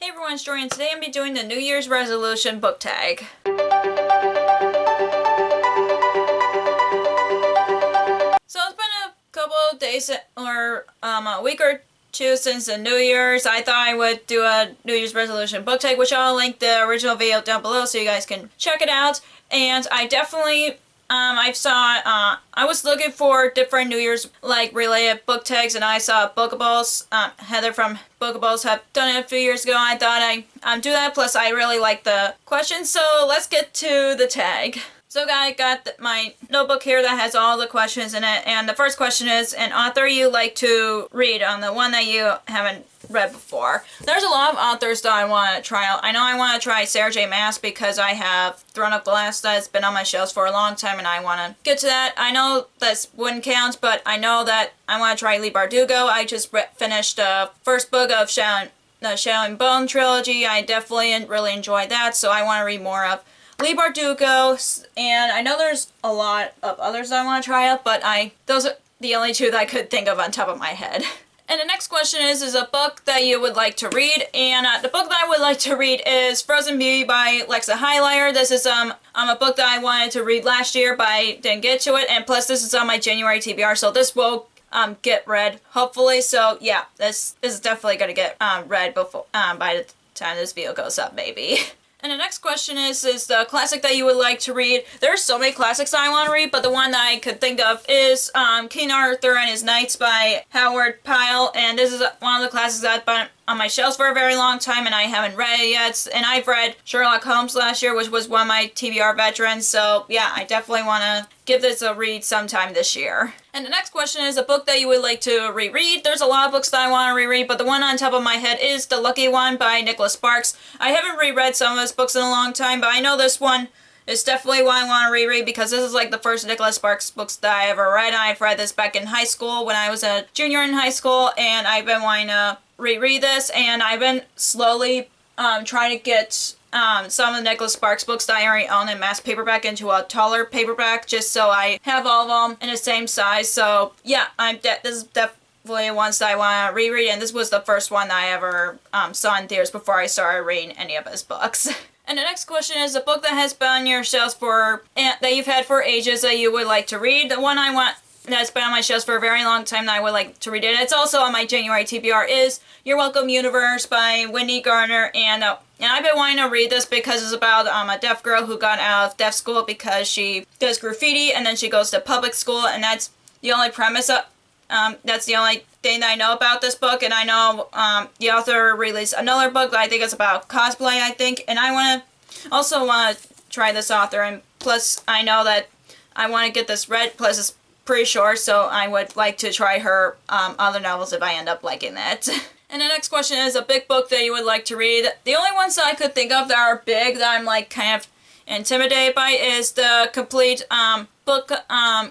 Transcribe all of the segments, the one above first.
Hey everyone, it's Jordan. Today I'm going to be doing the New Year's resolution book tag. So it's been a couple of days or a week or two since the New Year's. I thought I would do a New Year's resolution book tag, which I'll link the original video down below so you guys can check it out. And I definitely I was looking for different New Year's related book tags, and I saw Bookables. Heather from Bookables have done it a few years ago. I thought I'd do that. Plus, I really like the questions. So let's get to the tag. So I got my notebook here that has all the questions in it, and the first question is an author you like to read, on the one that you haven't read before. There's a lot of authors that I want to try out. I know I want to try Sarah J Maas because I have Throne of Glass that's been on my shelves for a long time, and I want to get to that. I know that wouldn't count, but I know that I want to try Leigh Bardugo. I just finished the first book of the Shadow and Bone trilogy. I definitely really enjoyed that, so I want to read more of Leigh Bardugo, and I know there's a lot of others that I want to try out, but those are the only two that I could think of on top of my head. And the next question is a book that you would like to read, and the book that I would like to read is Frozen Beauty by Lexa Highlayer. This is a book that I wanted to read last year, but I didn't get to it, and plus this is on my January TBR, so this will get read, hopefully. So yeah, this is definitely going to get read before by the time this video goes up, maybe. And the next question is the classic that you would like to read. There's so many classics I want to read, but the one that I could think of is King Arthur and His Knights by Howard Pyle. And this is one of the classics that I've been on my shelves for a very long time, and I haven't read it yet. And I've read Sherlock Holmes last year, which was one of my TBR veterans. So yeah, I definitely want to give this a read sometime this year. And the next question is a book that you would like to reread. There's a lot of books that I want to reread, but the one on top of my head is The Lucky One by Nicholas Sparks. I haven't reread some of his books in a long time, but I know this one is definitely one I want to reread because this is like the first Nicholas Sparks books that I ever read. I've read this back in high school when I was a junior in high school, and I've been wanting to reread this, and I've been slowly trying to get some of the Nicholas Sparks books that I already own in mass paperback into a taller paperback, just so I have all of them in the same size. So yeah, this is definitely ones that I want to reread, and this was the first one that I ever saw in theaters before I started reading any of his books. And the next question is a book that has been on your shelves that you've had for ages that you would like to read. The one I want that's been on my shelves for a very long time that I would like to read it. It's also on my January TBR is Your Welcome Universe by Wendy Gardner, and I've been wanting to read this because it's about a deaf girl who got out of deaf school because she does graffiti, and then she goes to public school, and that's the only premise of that's the only thing that I know about this book. And I know the author released another book that I think is about cosplay, I think, and I also want to try this author, and plus I know that I want to get this read, plus it's pretty short, so I would like to try her other novels if I end up liking that. And the next question is a big book that you would like to read. The only ones that I could think of that are big that I'm like kind of intimidated by is the complete book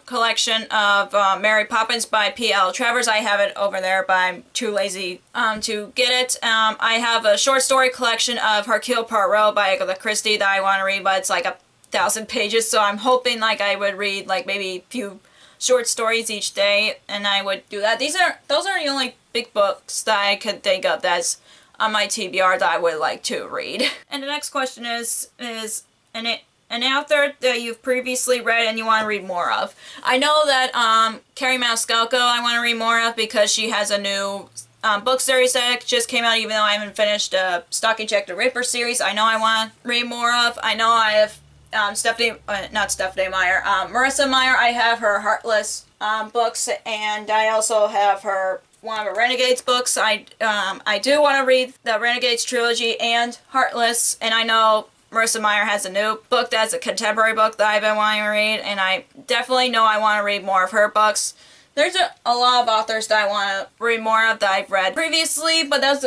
collection of Mary Poppins by P.L. Travers. I have it over there, but I'm too lazy to get it. I have a short story collection of Hercule Poirot by Agatha Christie that I want to read, but it's like 1,000 pages, so I'm hoping like I would read like maybe a few short stories each day, and I would do that. Those are the only big books that I could think of that's on my TBR that I would like to read. And the next question is an author that you've previously read and you want to read more of. I know that Carrie Maniscalco I want to read more of because she has a new book series that just came out, even though I haven't finished Stalking Jack the Ripper series. I know I want to read more of. I know I have Marissa Meyer. I have her Heartless books, and I also have one of her Renegades books. I do want to read the Renegades trilogy and Heartless, and I know Marissa Meyer has a new book that's a contemporary book that I've been wanting to read, and I definitely know I want to read more of her books. There's a lot of authors that I want to read more of that I've read previously, but those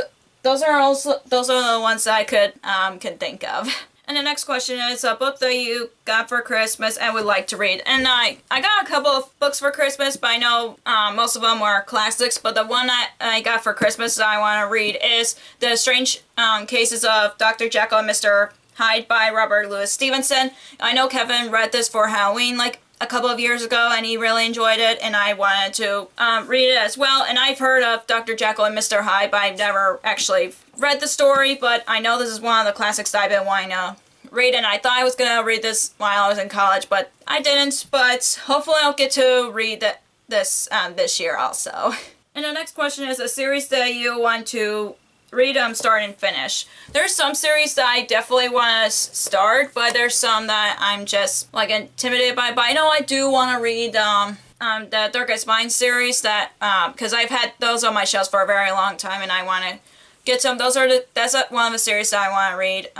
are the ones that I can think of. And the next question is a book that you got for Christmas and would like to read. And I got a couple of books for Christmas, but I know most of them are classics. But the one that I got for Christmas that I want to read is The Strange Cases of Dr. Jekyll and Mr. Hyde by Robert Louis Stevenson. I know Kevin read this for Halloween like a couple of years ago, and he really enjoyed it, and I wanted to read it as well. And I've heard of Dr. Jekyll and Mr. Hyde, but I've never actually read the story, but I know this is one of the classics that I've been wanting to read, and I thought I was gonna read this while I was in college, but I didn't. But hopefully I'll get to read this year also. And the next question is a series that you want to read, start, and finish. There's some series that I definitely want to start, but there's some that I'm just like intimidated by. But I know I do want to read the Darkest Minds series, that because I've had those on my shelves for a very long time, and I want to get some. That's one of the series that I want to read.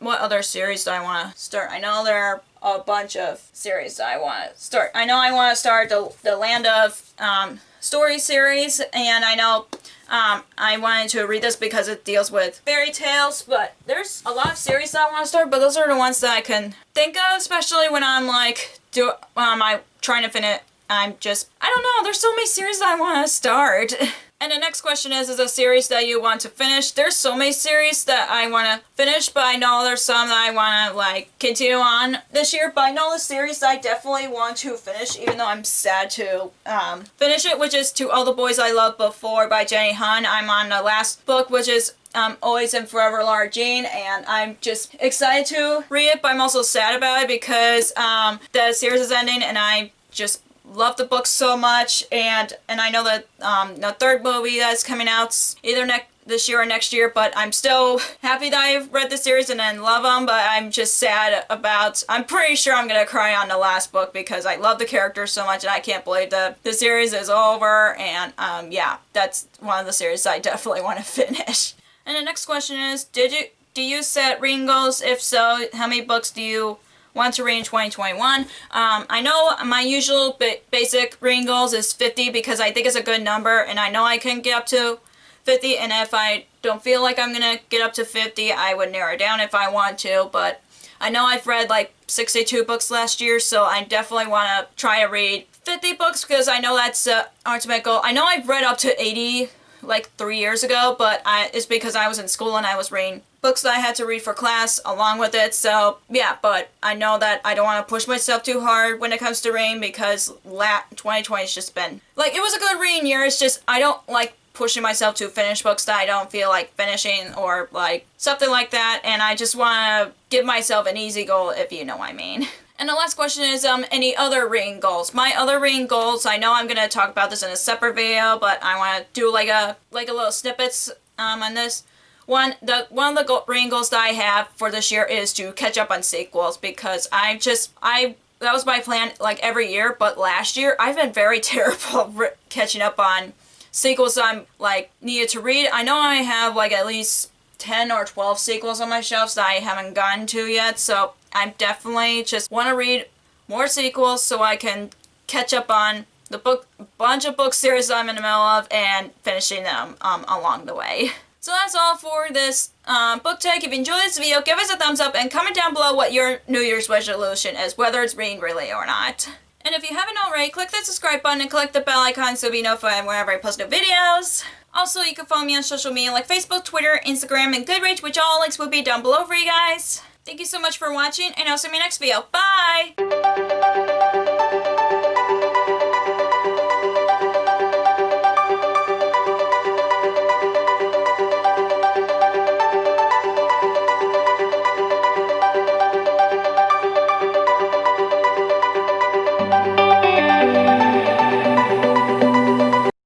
What other series do I want to start? I know there are a bunch of series that I want to start. I know I want to start the Land of Story series, and I know I wanted to read this because it deals with fairy tales, but there's a lot of series that I want to start, but those are the ones that I can think of, especially when I'm like, I'm trying to finish. I don't know, there's so many series that I want to start. And the next question is a series that you want to finish. There's so many series that I want to finish, but I know there's some that I want to like continue on this year. But I know the series that I definitely want to finish, even though I'm sad to finish it, which is To All the Boys I Loved Before by Jenny Han. I'm on the last book, which is Always and Forever Lara Jean, and I'm just excited to read it, but I'm also sad about it because the series is ending, and I just love the book so much, and I know that the third movie that's coming out either this year or next year, but I'm still happy that I've read the series and then love them, but I'm just sad about, I'm pretty sure I'm gonna cry on the last book because I love the characters so much, and I can't believe the series is over, and yeah, that's one of the series I definitely want to finish. And the next question is, do you set reading goals? If so, how many books do you want to read in 2021. I know my usual basic reading goals is 50 because I think it's a good number, and I know I can get up to 50, and if I don't feel like I'm gonna get up to 50, I would narrow it down if I want to, but I know I've read like 62 books last year, so I definitely want to try to read 50 books because I know that's the ultimate goal. I know I've read up to 80 like 3 years ago, but it's because I was in school and I was reading books that I had to read for class along with it, so yeah, but I know that I don't want to push myself too hard when it comes to reading because 2020 has just been, like, it was a good reading year, it's just I don't like pushing myself to finish books that I don't feel like finishing or like something like that, and I just want to give myself an easy goal, if you know what I mean. And the last question is, any other reading goals? My other reading goals, I know I'm going to talk about this in a separate video, but I want to do like a little snippets on this. One of the reading goals that I have for this year is to catch up on sequels because that was my plan like every year, but last year I've been very terrible catching up on sequels that I'm like needed to read. I know I have like at least 10 or 12 sequels on my shelves that I haven't gotten to yet, so I definitely just want to read more sequels so I can catch up on the bunch of book series I'm in the middle of and finishing them along the way. So that's all for this book take. If you enjoyed this video, give us a thumbs up and comment down below what your New Year's resolution is, whether it's reading related or not. And if you haven't already, click the subscribe button and click the bell icon so you'll be notified whenever I post new videos. Also, you can follow me on social media like Facebook, Twitter, Instagram, and Goodreads, which all links will be down below for you guys. Thank you so much for watching, and I'll see you in my next video. Bye!